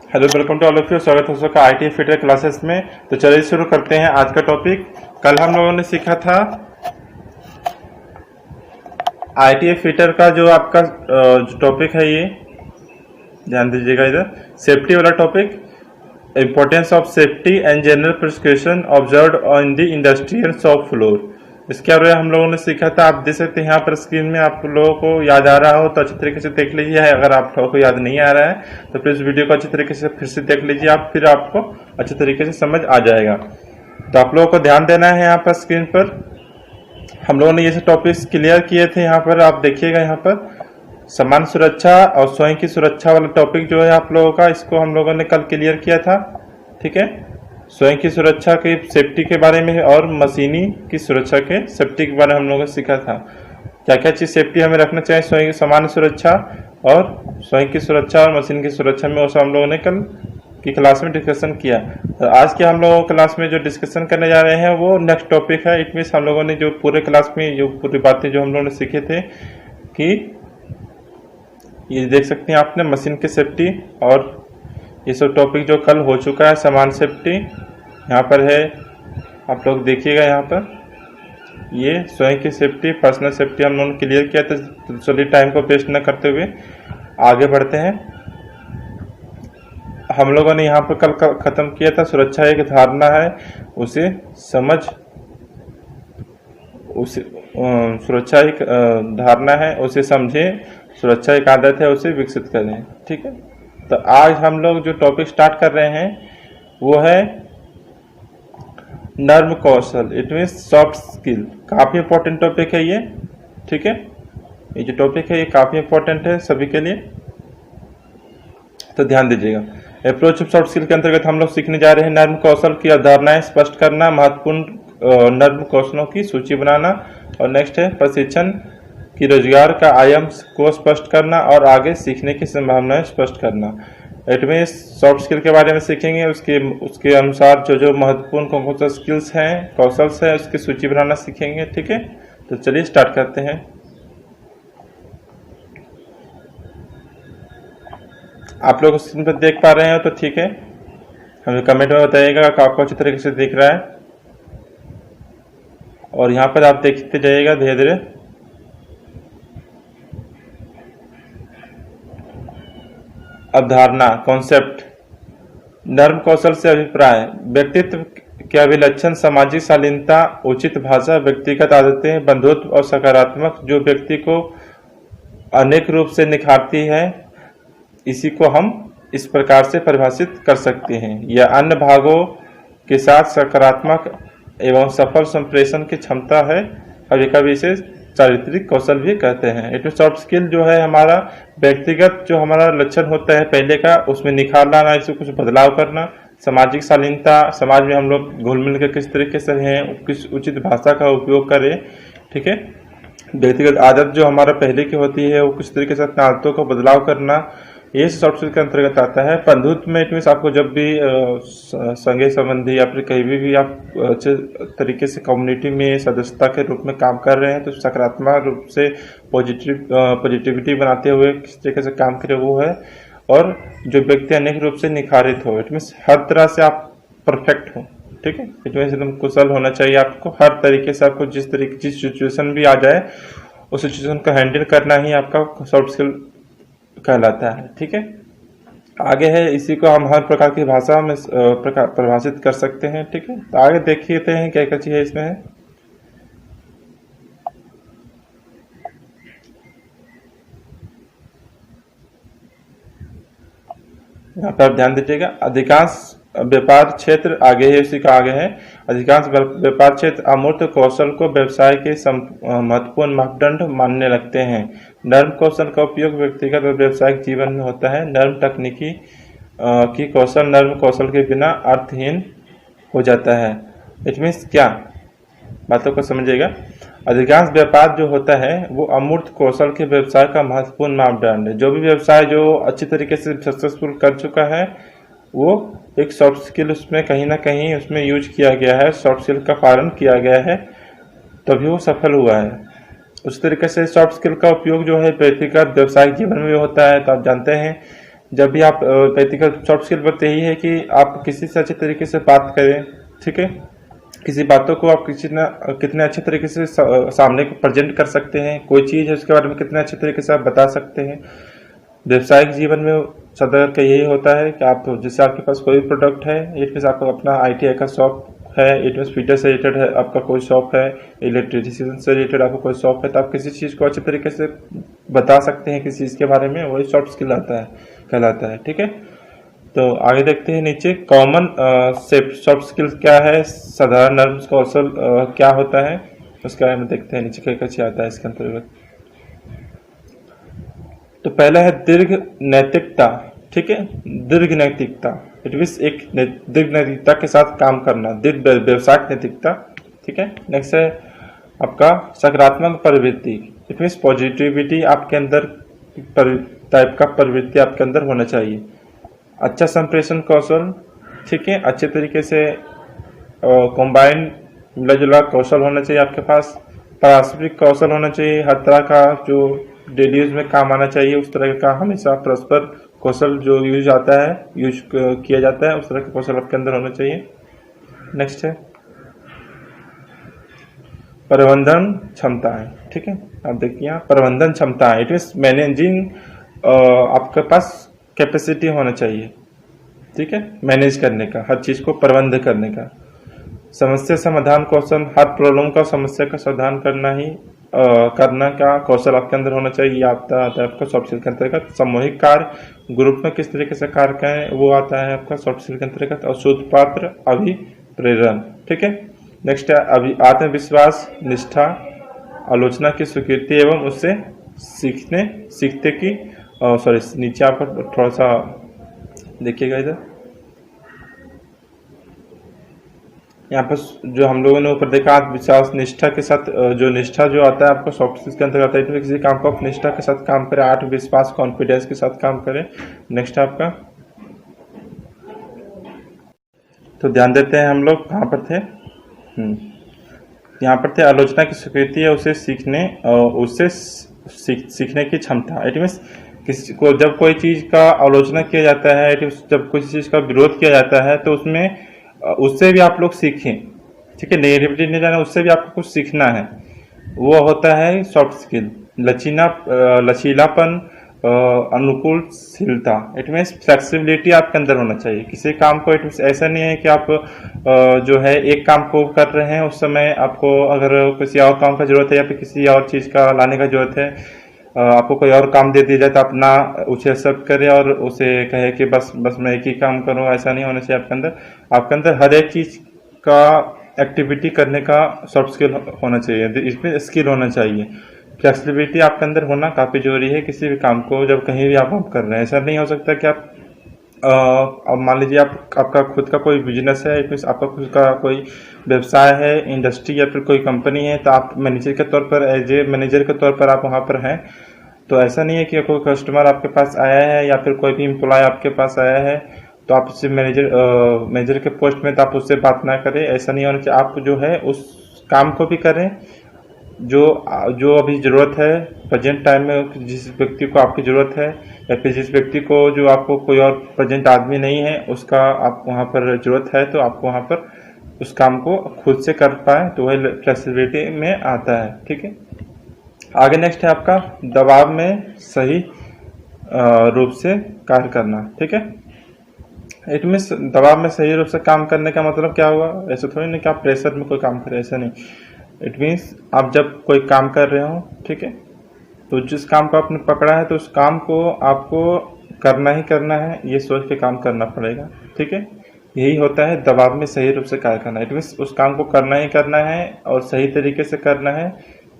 Hello, welcome to all of you. स्वागत है सबका आईटी फिटर क्लासेस में। तो चलिए शुरू करते हैं आज का टॉपिक। कल हम लोगों ने सीखा था आईटी फिटर का जो आपका टॉपिक है, ये ध्यान दीजिएगा इधर, सेफ्टी वाला topic, importance of safety and general precaution observed on the industry and shop floor. इसके बारे में हम लोगों ने सीखा था। आप देख सकते हैं यहाँ पर स्क्रीन में, आप लोगों को याद आ रहा हो तो अच्छी तरीके से देख लीजिए। अगर आप लोगों को याद नहीं आ रहा है तो प्लीज वीडियो को अच्छी तरीके से फिर से देख लीजिए, आप फिर आपको अच्छी तरीके से समझ आ जाएगा। तो आप लोगों को ध्यान देना है। यहाँ पर स्क्रीन पर हम लोगों ने ये टॉपिक्स क्लियर किए थे। यहाँ पर आप देखिएगा, यहाँ पर सामान्य सुरक्षा और स्वयं की सुरक्षा वाला टॉपिक जो है आप लोगों का, इसको हम लोगों ने कल क्लियर किया था। ठीक है, स्वयं की सुरक्षा के सेफ्टी के बारे में और मशीनी की सुरक्षा के सेफ्टी के बारे में हम लोगों ने सीखा था। क्या क्या चीज सेफ्टी हमें रखना चाहिए स्वयं की सामान्य सुरक्षा और स्वयं की सुरक्षा और मशीन की सुरक्षा में, वो सब हम लोगों ने कल की क्लास में डिस्कशन किया। तो आज के हम लोगों क्लास में जो डिस्कशन करने जा रहे हैं वो नेक्स्ट टॉपिक है। इट मीन्स हम लोगों ने जो पूरे क्लास में जो पूरी बातें जो हम लोगों ने सीखे थे कि ये देख सकते हैं आपने मशीन की सेफ्टी, और ये सब टॉपिक जो कल हो चुका है सामान्य सेफ्टी यहाँ पर है। आप लोग देखिएगा, यहाँ पर ये स्वयं की सेफ्टी, पर्सनल सेफ्टी हम लोगों ने क्लियर किया। तो चलिए टाइम को वेस्ट न करते हुए आगे बढ़ते हैं। हम लोगों ने यहाँ पर कल खत्म किया था सुरक्षा एक धारणा है, उसे समझ, उसे सुरक्षा एक धारणा है उसे समझे, सुरक्षा एक आदत है उसे विकसित करें। ठीक है, तो आज हम लोग जो टॉपिक स्टार्ट कर रहे हैं वो है नर्म कौशल, इट मीन्स सॉफ्ट स्किल। काफी इंपॉर्टेंट टॉपिक है ये। ठीक है, ये जो टॉपिक है ये काफी इंपॉर्टेंट है सभी के लिए, तो ध्यान दीजिएगा। अप्रोच ऑफ सॉफ्ट स्किल के अंतर्गत हम लोग सीखने जा रहे हैं नर्म कौशल की अवधारणाएं स्पष्ट करना, महत्वपूर्ण नर्म कौशलों की सूची बनाना, और नेक्स्ट है प्रशिक्षण की रोजगार का आयाम को स्पष्ट करना और आगे सीखने की संभावनाएं स्पष्ट करना। इट मीन्स सॉफ्ट स्किल के बारे में सीखेंगे, उसके अनुसार जो जो महत्वपूर्ण कौन सा स्किल्स हैं, कौशल्स हैं, उसकी सूची बनाना सीखेंगे। ठीक है, तो चलिए स्टार्ट करते हैं। आप लोग स्क्रीन पर देख पा रहे हैं तो ठीक है, हमें कमेंट में बताइएगा कि आपको अच्छी तरीके से दिख रहा है, और यहाँ पर आप देखते जाइएगा धीरे धीरे। अवधारणा, कॉन्सेप्ट। नर्म कौशल से अभिप्राय, व्यक्तित्व के अभिलक्षण, सामाजिक शालीनता, उचित भाषा, व्यक्तिगत आदतें, बंधुत्व और सकारात्मक, जो व्यक्ति को अनेक रूप से निखारती है। इसी को हम इस प्रकार से परिभाषित कर सकते हैं। यह अन्य भागों के साथ सकारात्मक एवं सफल संप्रेषण की क्षमता है। कभी कभी इसे चारित्रिक कौशल भी कहते हैं। इट सॉफ्ट स्किल जो है हमारा व्यक्तिगत जो हमारा लक्षण होता है पहले का, उसमें निखार लाना, इसमें कुछ बदलाव करना। सामाजिक शालीनता, समाज में हम लोग घुल मिल कर किस तरीके से हैं, किस उचित भाषा का उपयोग करें। ठीक है, व्यक्तिगत आदत जो हमारा पहले की होती है वो किस तरीके से अपने आदतों को बदलाव करना, ये सॉफ्ट स्किल के अंतर्गत आता है। बंधुत्व में इट मीन्स आपको जब भी संगे संबंधी या फिर कहीं भी आप अच्छे तरीके से कम्युनिटी में सदस्यता के रूप में काम कर रहे हैं तो सकारात्मक रूप से पॉजिटिविटी बनाते हुए किस तरीके से काम करें वो है। और जो व्यक्ति अनेक रूप से निखारित हो, इट मीन्स हर तरह से आप परफेक्ट हो। ठीक है, इट मीन्स एकदम कुशल होना चाहिए आपको हर तरीके से। आपको जिस सिचुएशन भी आ जाए उस सिचुएशन को हैंडल करना ही आपका सॉफ्ट स्किल कहलाता है। ठीक है, आगे है, इसी को हम हर प्रकार की भाषा में परिभाषित कर सकते हैं। ठीक है, तो आगे देखते हैं क्या क्या चीज है इसमें है। यहाँ पर ध्यान दीजिएगा, अधिकांश व्यापार क्षेत्र आगे है, उसी का आगे है। अधिकांश व्यापार क्षेत्र अमूर्त कौशल को व्यवसाय के महत्वपूर्ण मापदंड मानने लगते हैं। नर्म कौशल का उपयोग व्यक्तिगत और व्यवसायिक जीवन में होता है। नर्म तकनीकी की कौशल नर्म कौशल के बिना अर्थहीन हो जाता है। इट मीन्स क्या, बातों को समझिएगा। अधिकांश व्यापार जो होता है वो अमूर्त कौशल के व्यवसाय का महत्वपूर्ण मापदंड है। जो भी व्यवसाय जो अच्छी तरीके से सक्सेसफुल कर चुका है वो एक सॉफ्ट स्किल उसमें कहीं ना कहीं उसमें यूज किया गया है, सॉफ्ट स्किल का पालन किया गया है, तभी वो सफल हुआ है। उस तरीके से सॉफ्ट स्किल का उपयोग जो है व्यक्तिगत व्यवसायिक जीवन में होता है। तो आप जानते हैं जब भी आप व्यक्तिगत सॉफ्ट स्किल पर यही है कि आप किसी से अच्छे तरीके से बात करें, ठीक है, किसी बातों को आप कितने अच्छे तरीके से सामने को प्रेजेंट कर सकते हैं, कोई चीज़ है उसके बारे में कितने अच्छे तरीके से आप बता सकते हैं। व्यवसायिक जीवन में सदा का यही होता है कि आप जैसे आपके पास कोई प्रोडक्ट है, इट मीन्स आपका अपना ITI का शॉप है, इट मीन्स फिटर से रिलेटेड है आपका कोई शॉप है, इलेक्ट्रिसिटी से रिलेटेड आपका कोई शॉप है, तो आप किसी चीज़ को अच्छे तरीके से बता सकते हैं किसी चीज़ के बारे में, वही सॉफ्ट स्किल कहलाता है, ठीक है। तो आगे देखते हैं नीचे कॉमन सॉफ्ट स्किल क्या है, साधारण नर्म कौशल क्या होता है, उसके बारे में देखते हैं नीचे कैसे आता है इसके अंतर्गत। तो पहला है दीर्घ नैतिकता, ठीक है, दीर्घ नैतिकता, इट मीन्स एक दीर्घ नैतिकता के साथ काम करना, दीर्घ व्यवसायिक नैतिकता, ठीक है। नेक्स्ट है आपका सकारात्मक प्रवृत्ति, इट मीन्स पॉजिटिविटी आपके अंदर टाइप का प्रवृत्ति आपके अंदर होना चाहिए। अच्छा संप्रेषण कौशल, ठीक है, अच्छे तरीके से कॉम्बाइंड मिला जुला कौशल होना चाहिए आपके पास। पारस्परिक कौशल होना चाहिए, हर तरह का जो डेली यूज में काम आना चाहिए उस तरह का हमेशा परस्पर कौशल जो यूज किया जाता है उस तरह का कौशल आपके अंदर होना चाहिए। नेक्स्ट है प्रबंधन क्षमताएं, ठीक है, आप देखिए यहाँ प्रबंधन क्षमताएं, इट मीन्स मैनेजिंग, आपके पास कैपेसिटी होना चाहिए, ठीक है, मैनेज करने का, हर चीज को प्रबंध करने का। समस्या समाधान कौशल, हर प्रॉब्लम का समस्या का समाधान करना का कौशल आपके अंदर होना चाहिए, आता है आपका सॉफ्ट स्किल के अंतर्गत। सामूहिक कार्य, ग्रुप में किस तरीके से कार्य करें, वो आता है आपका सॉफ्ट स्किल के अंतर्गत। और शोधपत्र अभिप्रेरण, ठीक है। नेक्स्ट है आत्मविश्वास, निष्ठा, आलोचना की स्वीकृति एवं उससे सीखते की नीचे आपका थोड़ा सा देखिएगा इधर, यहाँ पर जो हम लोगों ने ऊपर देखा आत्मविश्वास निष्ठा के साथ, जो निष्ठा जो आता है आपको सॉफ्ट स्किल्स के अंतर्गत आता है, किसी काम को आप निष्ठा के साथ काम करें, आत्मविश्वास कॉन्फिडेंस के साथ काम करें। नेक्स्ट आपका, तो ध्यान देते हैं हम लोग कहाँ पर थे, यहाँ पर थे आलोचना की स्वीकृति है, उसे सीखने की क्षमता, इट मीन्स किसी को जब कोई चीज का आलोचना किया जाता है, जब किसी चीज का विरोध किया जाता है तो उससे भी आप लोग सीखें, ठीक है, नेगेटिविटी नहीं जाना, उससे भी आपको कुछ सीखना है, वो होता है सॉफ्ट स्किल। लचीलापन, अनुकूलशीलता, इट मीन्स फ्लेक्सिबिलिटी आपके अंदर होना चाहिए किसी काम को। इट मीन्स ऐसा नहीं है कि आप जो है एक काम को कर रहे हैं उस समय आपको अगर किसी और काम का जरूरत है या फिर किसी और चीज का लाने का जरूरत है, आपको कोई और काम दे दिया जाए तो अपना उसे एक्सेप्ट करे और उसे कहे कि बस मैं एक ही काम करूँ, ऐसा नहीं होना चाहिए आपके अंदर हर एक चीज का एक्टिविटी करने का सॉफ्ट स्किल होना चाहिए, इसमें स्किल होना चाहिए। फ्लेक्सिबिलिटी आपके अंदर होना काफ़ी जरूरी है किसी भी काम को जब कहीं भी आप कर रहे हैं। ऐसा नहीं हो सकता कि आप अब मान लीजिए आपका खुद का कोई बिजनेस है, इट मीन्स आपका खुद का कोई व्यवसाय है, इंडस्ट्री या फिर कोई कंपनी है, तो आप मैनेजर के तौर पर एज ए मैनेजर के तौर पर आप वहाँ पर हैं। तो ऐसा नहीं है कि कोई कस्टमर आपके पास आया है या फिर कोई भी एम्प्लॉय आपके पास आया है तो आप उससे मैनेजर के पोस्ट में तो आप उससे बात ना करें, ऐसा नहीं होना चाहिए। आप जो है उस काम को भी करें जो अभी ज़रूरत है प्रेजेंट टाइम में, जिस व्यक्ति को आपकी ज़रूरत है या फिर जिस व्यक्ति को जो आपको कोई और प्रेजेंट आदमी नहीं है उसका आप वहाँ पर ज़रूरत है, तो आपको वहाँ पर उस काम को खुद से कर पाए, तो वही फ्लेक्सिबिलिटी में आता है, ठीक है। आगे नेक्स्ट है आपका दबाव में सही रूप से कार्य करना, ठीक है। इट मीन्स दबाव में सही रूप से काम करने का मतलब क्या हुआ, ऐसा थोड़ी नहीं कि आप प्रेशर में कोई काम करें, ऐसा नहीं। इट मीन्स आप जब कोई काम कर रहे हो, ठीक है, तो जिस काम को आपने पकड़ा है तो उस काम को आपको करना ही करना है, ये सोच के काम करना पड़ेगा, ठीक है। यही होता है दबाव में सही रूप से कार्य करना। इट मीन्स उस काम को करना ही करना है और सही तरीके से करना है,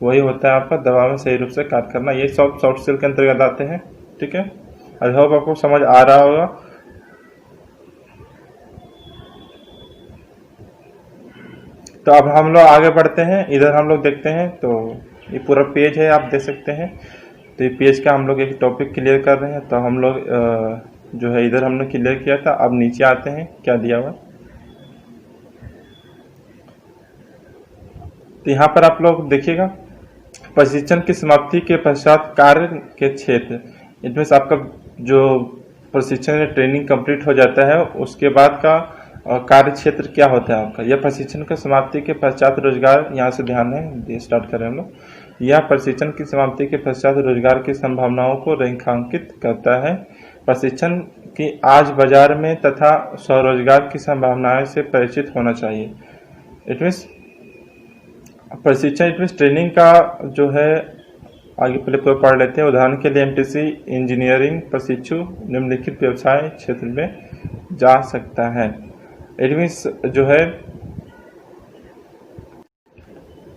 वही होता है आपका दबाव में सही रूप से कार्य करना। ये सब सॉफ्ट स्किल के अंतर्गत आते हैं, ठीक है। आई होप आपको समझ आ रहा होगा। तो अब हम लोग आगे बढ़ते हैं, इधर हम लोग देखते हैं, तो ये पूरा पेज है आप देख सकते हैं। तो ये पेज का हम लोग एक टॉपिक क्लियर कर रहे हैं, तो हम लोग जो है इधर हमने क्लियर किया था। अब नीचे आते हैं क्या दिया हुआ, तो यहाँ पर आप लोग देखिएगा प्रशिक्षण की समाप्ति के पश्चात कार्य के क्षेत्र, इट मीन्स आपका जो प्रशिक्षण या ट्रेनिंग कंप्लीट हो जाता है उसके बाद का कार्य क्षेत्र क्या होता है आपका। यह प्रशिक्षण की समाप्ति के पश्चात रोजगार, यहाँ से ध्यान है, स्टार्ट करें हम लोग। यह प्रशिक्षण की समाप्ति के पश्चात रोजगार की संभावनाओं को रेखांकित करता है। प्रशिक्षण की आज बाजार में तथा स्वरोजगार की संभावनाओं से परिचित होना चाहिए। इट मीन्स प्रशिक्षण, इट मीन्स ट्रेनिंग का जो है, आगे पहले पढ़ लेते हैं। उदाहरण के लिए एमटीसी इंजीनियरिंग प्रशिक्षु निम्नलिखित व्यवसाय क्षेत्र में जा सकता है। इट मीन्स जो है,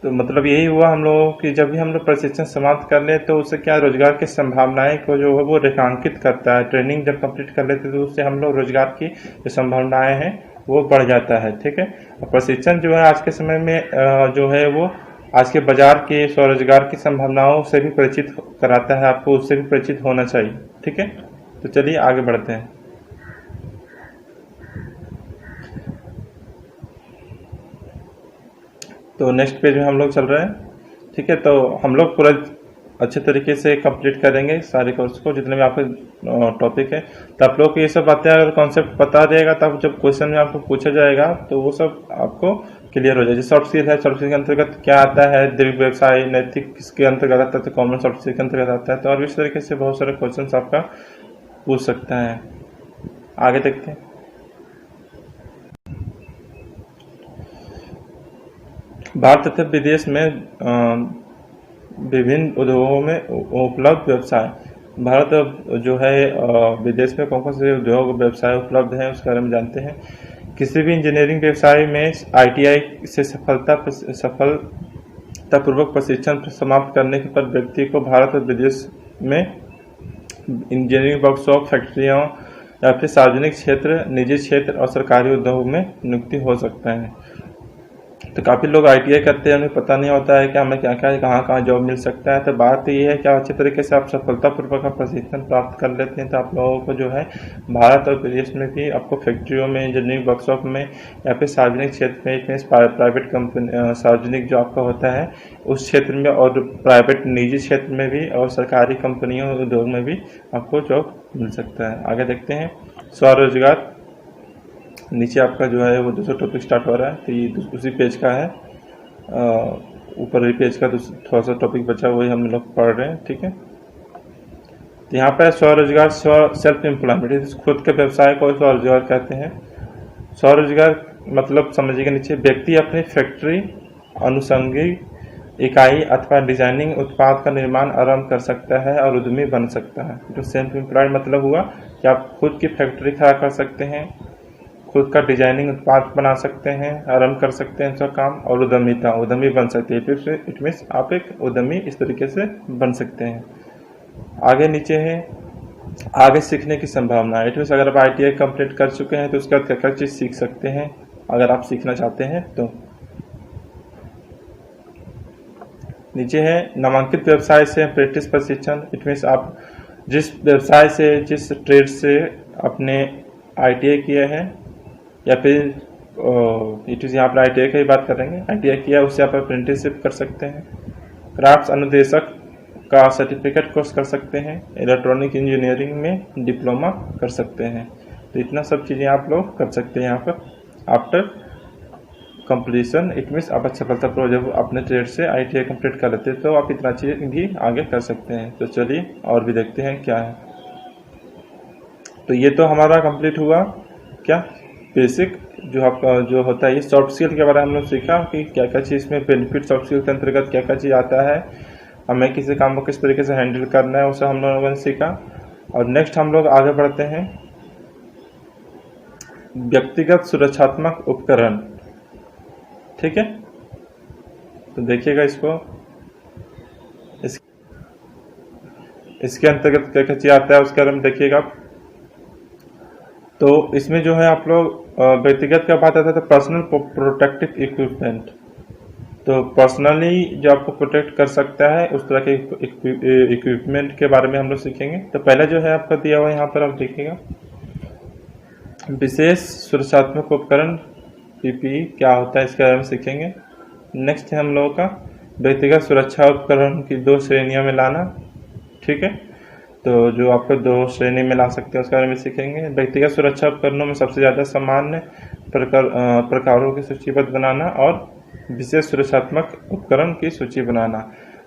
तो मतलब यही हुआ हम लोगों की, जब भी हम लोग प्रशिक्षण समाप्त कर ले तो उससे क्या रोजगार की संभावनाएं को जो है वो रेखांकित करता है। ट्रेनिंग जब कंप्लीट कर लेते तो उससे हम लोग रोजगार की जो संभावनाएं हैं वो बढ़ जाता है। ठीक है, और प्रशिक्षण जो है आज के समय में जो है वो आज के बाजार के स्वरोजगार की संभावनाओं से भी परिचित कराता है, आपको उससे भी परिचित होना चाहिए। ठीक है, तो चलिए आगे बढ़ते हैं। तो नेक्स्ट पेज में हम लोग चल रहे हैं। ठीक है, तो हम लोग पूरा अच्छे तरीके से कंप्लीट करेंगे सारे कोर्स को, जितने भी आपके टॉपिक है। तो आप लोग को ये सब बातें अगर कॉन्सेप्ट पता रहेगा तब जब क्वेश्चन में आपको पूछा जाएगा तो वो सब आपको क्लियर हो जाएगी। सॉफ्ट स्किल है, सॉफ्ट स्किल के अंतर्गत क्या आता है, दीर्घ व्यवसाय, नैतिक किसके अंतर्गत आता है, तो कॉमन सॉफ्ट स्किल के अंतर्गत आता है। तो और भी इस तरीके से बहुत सारे क्वेश्चन आपका पूछ सकता है। आगे देखते हैं। भारत तथा विदेश में विभिन्न उद्योगों में उपलब्ध व्यवसाय। भारत जो है विदेश में कौन कौन से उद्योग व्यवसाय उपलब्ध हैं उसके बारे में जानते हैं। किसी भी इंजीनियरिंग व्यवसाय में आईटीआई से सफलतापूर्वक प्रशिक्षण समाप्त करने पर व्यक्ति को भारत और विदेश में इंजीनियरिंग वर्कशॉप, फैक्ट्रियों या फिर सार्वजनिक क्षेत्र, निजी क्षेत्र और सरकारी उद्योग में नियुक्ति हो सकता है। तो काफ़ी लोग आईटीआई करते हैं, उन्हें पता नहीं होता है कि हमें क्या क्या कहाँ कहाँ जॉब मिल सकता है। तो बात ये है कि अच्छे तरीके से आप सफलतापूर्वक प्रशिक्षण प्राप्त कर लेते हैं तो आप लोगों को जो है भारत और विदेश में भी आपको फैक्ट्रियों में, इंजीनियरिंग वर्कशॉप में या फिर सार्वजनिक क्षेत्र में, प्राइवेट कंपनी, सार्वजनिक जो आपका होता है उस क्षेत्र में, और प्राइवेट निजी क्षेत्र में भी, और सरकारी कंपनियों उद्योग में भी आपको जॉब मिल सकता है। आगे देखते हैं स्वरोजगार। नीचे आपका जो है वो दूसरा टॉपिक स्टार्ट हो रहा है, तो ये उसी पेज का है। ऊपर ही पेज का थोड़ा सा टॉपिक बचा वही हम लोग पढ़ रहे हैं। ठीक है, तो यहाँ पर स्वरोजगार, सेल्फ एम्प्लॉयमेंट, खुद के व्यवसाय को स्वरोजगार कहते हैं। स्वरोजगार मतलब समझिएगा, नीचे व्यक्ति अपनी फैक्ट्री, अनुषंगी इकाई अथवा डिजाइनिंग उत्पाद का निर्माण आरंभ कर सकता है और उद्यमी बन सकता है। तो सेल्फ एम्प्लॉयड मतलब हुआ कि आप खुद की फैक्ट्री खड़ा कर सकते हैं, खुद का डिजाइनिंग उत्पाद बना सकते हैं, आरंभ कर सकते हैं इसका काम, और उद्यमी बन सकते हैं। इट मीन्स आप एक उद्यमी इस तरीके से बन सकते हैं। आगे नीचे है आगे सीखने की संभावना। इट मीन्स अगर आप आईटीआई कंप्लीट कर चुके हैं तो उसके बाद क्या क्या चीज़ सीख सकते हैं अगर आप सीखना चाहते हैं तो। नीचे है नामांकित व्यवसाय से अप्रेंटिस प्रशिक्षण। इट मीन्स आप जिस व्यवसाय से, जिस ट्रेड से अपने आईटीआई किया है या फिर इट इज़ यहाँ पर आईटीआई की बात करेंगे, आईटीआई किया उससे आप अप्रेंटिसशिप कर सकते हैं। क्राफ्ट्स अनुदेशक का सर्टिफिकेट कोर्स कर सकते हैं। इलेक्ट्रॉनिक इंजीनियरिंग में डिप्लोमा कर सकते हैं। तो इतना सब चीज़ें आप लोग कर सकते हैं यहाँ पर आफ्टर कंप्लीशन। इट मीन्स आप सफलतापूर्वक जब अपने ट्रेड से आईटीआई कंप्लीट कर लेते हैं तो आप इतना चीज़ भी आगे कर सकते हैं। तो चलिए और भी देखते हैं क्या है। तो ये तो हमारा कंप्लीट हुआ क्या बेसिक जो आपका जो होता है। ये सॉफ्ट स्किल के बारे में हम लोग सीखा कि क्या क्या चीज़ में बेनिफिट, सॉफ्ट स्किल के अंतर्गत क्या क्या चीज़ आता है, हमें किसी काम को किस तरीके से हैंडल करना है, उसे हम लोगों ने सीखा। और नेक्स्ट हम लोग आगे बढ़ते हैं व्यक्तिगत सुरक्षात्मक उपकरण। ठीक है, तो देखिएगा इसको, इसके अंतर्गत क्या क्या चीज़ आता है उसके बारे में देखिएगा। तो इसमें जो है आप लोग व्यक्तिगत का बात आता है तो पर्सनल प्रोटेक्टिव इक्विपमेंट। तो पर्सनली जो आपको प्रोटेक्ट कर सकता है उस तरह के इक्विपमेंट के बारे में हम लोग सीखेंगे। तो पहला जो है आपका दिया हुआ यहाँ पर आप देखिएगा, विशेष सुरक्षात्मक उपकरण पीपीई क्या होता है इसके बारे में सीखेंगे। नेक्स्ट है हम लोगों का व्यक्तिगत सुरक्षा उपकरण की 2 श्रेणियों में लाना। ठीक है, तो जो आपको 2 श्रेणी में ला सकते हैं उसके बारे में सीखेंगे। व्यक्तिगत सुरक्षा उपकरणों में सबसे ज़्यादा सामान्य प्रकारों की सूचीबद्ध बनाना और विशेष सुरक्षात्मक उपकरण की सूची बनाना।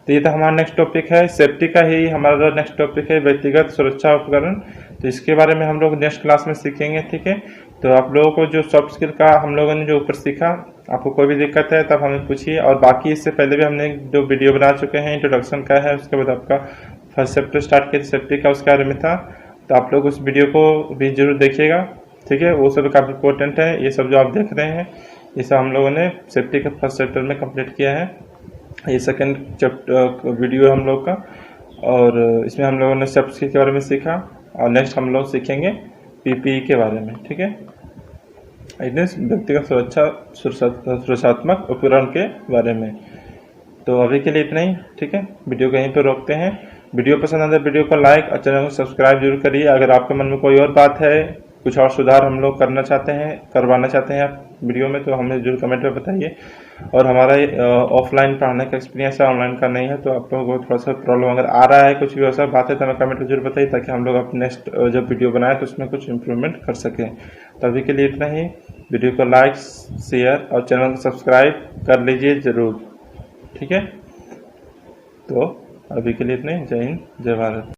तो ये तो हमारा नेक्स्ट टॉपिक है, सेफ्टी का ही हमारा नेक्स्ट टॉपिक है व्यक्तिगत सुरक्षा उपकरण। तो इसके बारे में हम लोग नेक्स्ट क्लास में सीखेंगे, ठीक है। तो आप लोगों को जो सॉफ्ट स्किल का हम लोगों ने जो ऊपर सीखा, आपको कोई भी दिक्कत है तब हमें पूछिए। और बाकी इससे पहले भी हमने जो वीडियो बना चुके हैं इंट्रोडक्शन का है, उसके बाद आपका फर्स्ट चैप्टर स्टार्ट किया सेफ्टी का, उसके बारे में था। तो आप लोग उस वीडियो को भी जरूर देखिएगा, ठीक है। वो सब काफ़ी इंपॉर्टेंट है। ये सब जो आप देख रहे हैं ये सब हम लोगों ने सेफ्टी के फर्स्ट चैप्टर में कंप्लीट किया है। ये सेकंड चैप्टर वीडियो हम लोग का, और इसमें हम लोगों ने सेफ्टी के बारे में सीखा। और नेक्स्ट हम लोग सीखेंगे पीपीई के बारे में, ठीक है। व्यक्तिगत सुरक्षात्मक उपकरण के बारे में। तो अभी के लिए इतना ही, ठीक है। वीडियो को यहीं पर रोकते हैं। वीडियो पसंद आता है वीडियो को लाइक और चैनल को सब्सक्राइब जरूर करिए। अगर आपके मन में कोई और बात है, कुछ और सुधार हम लोग करवाना चाहते हैं आप वीडियो में, तो हमें जरूर कमेंट में बताइए। और हमारा ऑफलाइन पढ़ाने का एक्सपीरियंस है, ऑनलाइन का नहीं है। तो आप लोगों को थोड़ा सा प्रॉब्लम अगर आ रहा है, कुछ भी ऐसा बात है, तो हमें कमेंट में जरूर बताइए, ताकि हम लोग अपने नेक्स्ट जब वीडियो बनाए तो उसमें कुछ इम्प्रूवमेंट कर सकें। तो अभी के लिए इतना ही। वीडियो को लाइक, शेयर और चैनल को सब्सक्राइब कर लीजिए ज़रूर, ठीक है। तो अभी के लिए इतने। जय हिंद, जय भारत।